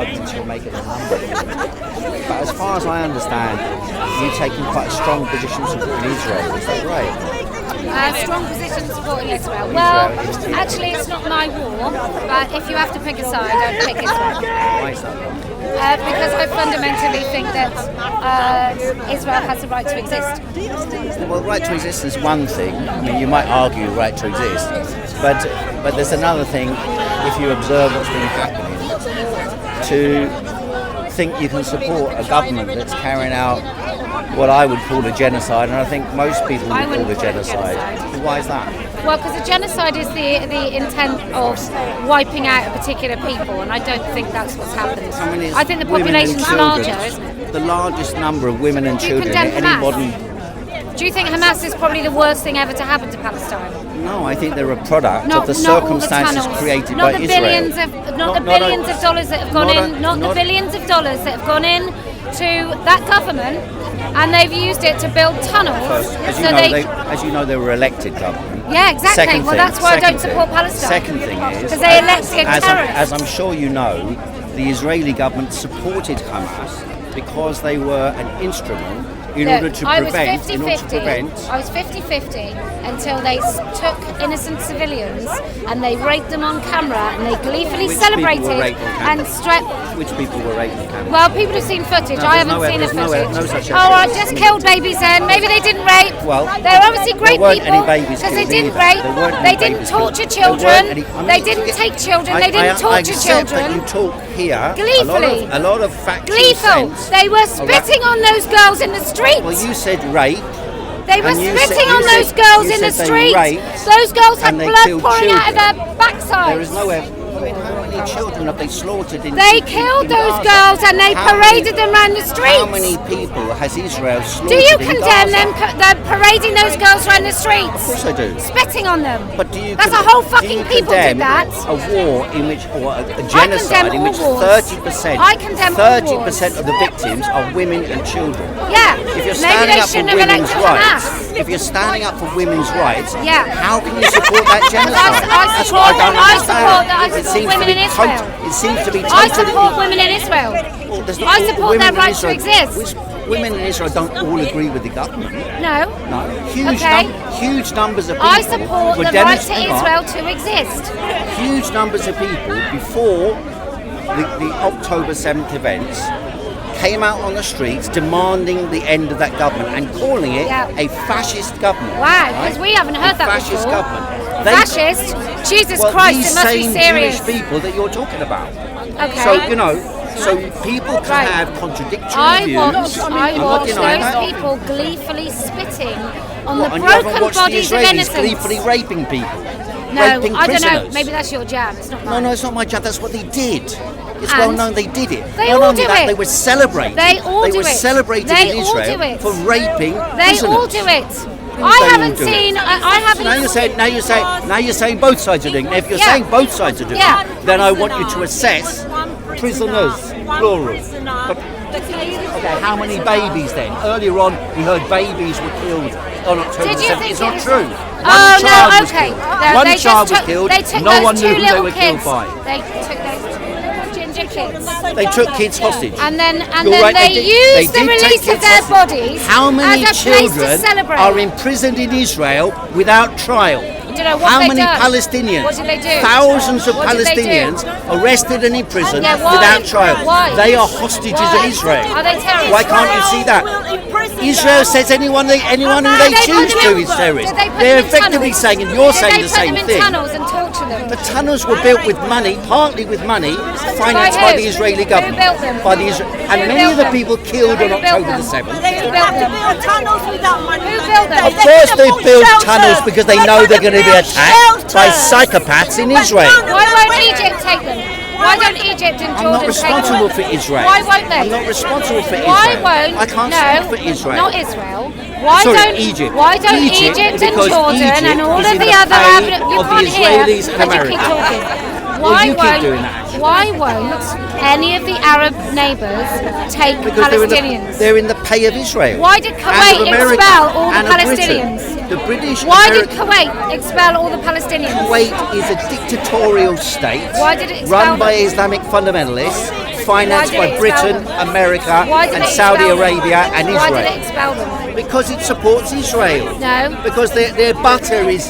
arguments you're making on numbers. But as far as I understand, you're taking quite a strong position supporting Israel. Is that right? Strong position supporting Israel. Well, actually, it's not my war, but if you have to pick a side, I'd pick Israel. Why is that? Because I fundamentally think that Israel has the right to exist. Well, right to exist is one thing. I mean, you might argue right to exist, but there's another thing if you observe what's been happening, to think you can support a government that's carrying out what I would call a genocide, and I think most people would call a genocide. Why is that? Well, because a genocide is the intent of wiping out a particular people, and I don't think that's what's happened. I think the population's larger. The largest number of women and children in any modern... Do you think Hamas is probably the worst thing ever to happen to Palestine? No, I think they're a product of the circumstances created by Israel. Not the billions of dollars that have gone in. Not the billions of dollars that have gone in to that government, and they've used it to build tunnels. As you know, they were elected government. Yeah, exactly. Well, that's why I don't support Palestine. Second thing is, because they elected terrorists. As I'm sure you know, the Israeli government supported Hamas because they were an instrument in order to prevent. I was 50-50 until they took innocent civilians and they raped them on camera, and they gleefully celebrated and Which people were raped on camera? Well, people have seen footage. I haven't seen the footage. No such I just killed babies then. Maybe they didn't rape. Well, they're obviously great people because they didn't rape. They didn't torture children. They didn't take children. They didn't torture children. That you talk here gleefully. A lot of factual Gleeful. They were spitting on those girls in the streets. Well, you said rape. They were spitting on those girls in the streets. Those girls had blood pouring out of their backsides. There is no evidence. How many children have they slaughtered? They killed those girls and they paraded them around the streets. How many people has Israel slaughtered? Do you condemn them? They're parading those girls around the streets. Of course I do. Spitting on them. But do you? That's a whole fucking people did that. A war in which, or a genocide in which 30%, I condemn 30% of the victims are women and children. Yeah. If you're standing up for women's rights, if you're standing up for women's rights, how can you support that genocide? That's what I don't understand. It seems to be totally... I support women in Israel. I support their right to exist. Women in Israel don't all agree with the government. No. Huge numbers of people... I support the right to Israel to exist. Huge numbers of people before the October 7th events came out on the streets demanding the end of that government and calling it a fascist government. Wow, because we haven't heard that before. Fascist government. Fascist? Jesus Christ, it must be serious. These same Jewish people that you're talking about. Okay. So people can have contradictory views. I watched those people gleefully spitting on the broken bodies of innocents. Gleefully raping people. No, I don't know. Maybe that's your jam. It's not mine. No, it's not my jam. That's what they did. It's well known they did it. They all do it. They were celebrating. They all do it. They were celebrating in Israel for raping prisoners. They all do it. I haven't seen. I haven't. Now you're saying both sides are doing it. If you're saying both sides are doing it, then I want you to assess prisoners, plural. Okay, how many babies then? Earlier on, we heard babies were killed on October 7th. It's not true. One child was killed. No one knew who they were killed by. They took those ginger kids. They took kids hostage. And then they used the release of their bodies. How many children are imprisoned in Israel without trial? How many Palestinians? What did they do? Thousands of Palestinians arrested and imprisoned without trial. Why? They are hostages of Israel. Are they terrorists? Why can't you see that? Israel says anyone who they choose to is terrorist. They're effectively saying, and you're saying the same thing. The tunnels were built with money, partly with money, financed by the Israeli government. Who built them? And many of the people killed on October the 7th. Who built them? Who built them? Of course they build tunnels because they know they're going to be attacked by psychopaths in Israel. Why won't Egypt take them? Why don't Egypt and Jordan take them? I'm not responsible for Israel. Why won't they? I'm not responsible for Israel. Why won't? I can't speak for Israel. Not Israel. Why don't Egypt? Why don't Egypt and Jordan and all of the other you can't hear because you keep talking. Why won't any of the Arab neighbours take Palestinians? They're in the pay of Israel. Why did Kuwait expel all the Palestinians? The British. Why did Kuwait expel all the Palestinians? Kuwait is a dictatorial state run by Islamic fundamentalists, financed Why did by it Britain, expel them? America, Why did and it Saudi expel them? Arabia and Why did it Israel. expel them? Because it supports Israel. No. Because their butter is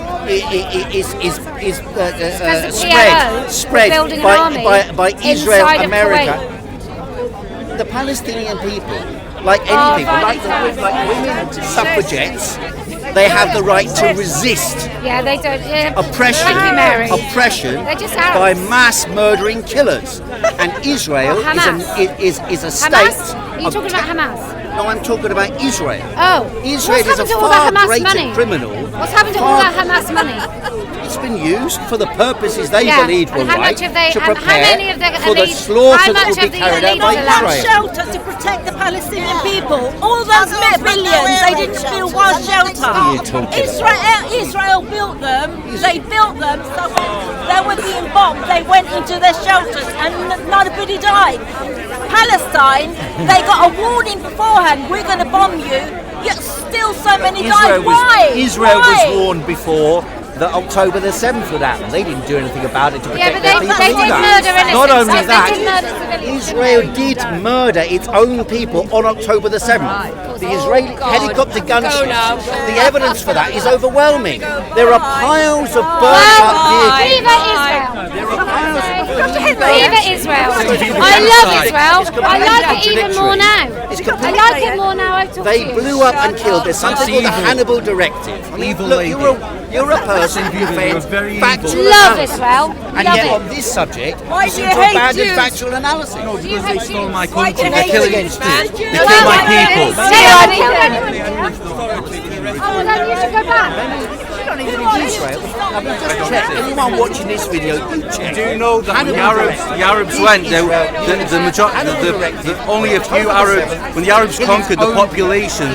spread building an army by Israel, inside of America. The Palestinian people, like any people, like women suffragettes, they have the right to resist Yeah, they don't. Yeah. oppression, Thank you, Mary. oppression They're just by Arabs. mass murdering killers. And Israel is a state. Hamas? Are you of talking about Hamas? No, I'm talking about Israel. Oh. Israel What's is a happened to all that far Hamas greater money? criminal. What's happened to all that Hamas money? It's been used for the purposes they Yeah, believed were and how right much have they- to and how prepare many of the for the elites- slaughter how that much will be of the carried out elites by allowed Israel. Shelter to protect the Palestinian people. All those billions, they didn't build one shelter. What are you talking Israel built them. They built them. So they were being bombed. They went into their shelters and nobody died. Palestine, they got a warning beforehand. We're going to bomb you. Yet still so many died. Why? Israel Why? was warned before that October the 7th would happen. They didn't do anything about it to Yeah, protect but their they people did either. murder innocents. Not only They that, did murder civilians, Israel didn't they? did murder its own people on October the 7th. The Israeli helicopter gunships, the evidence for that is overwhelming. There are piles of burned up vehicles. Viva Israel! There are piles of Viva Israel! I love Israel. I like it even more now. I like it more now. I've talked They to you. blew up and killed. There's something called the Hannibal Directive. I mean, Evil look, lady. you're a person who defends very factual Love analysis. Israel. And Love yet it. on this subject, Why you do seem you to hate abandon Jews? factual analysis. Because they stole my Why do country. you They hate killed against Jews? you. They killed my people. They don't kill anyone here. Oh, well, then you should go back. You don't even in Israel. I've just checked. Anyone watching this video, you check. Do you know that when the Arabs went, only a few Arabs, when the Arabs conquered the population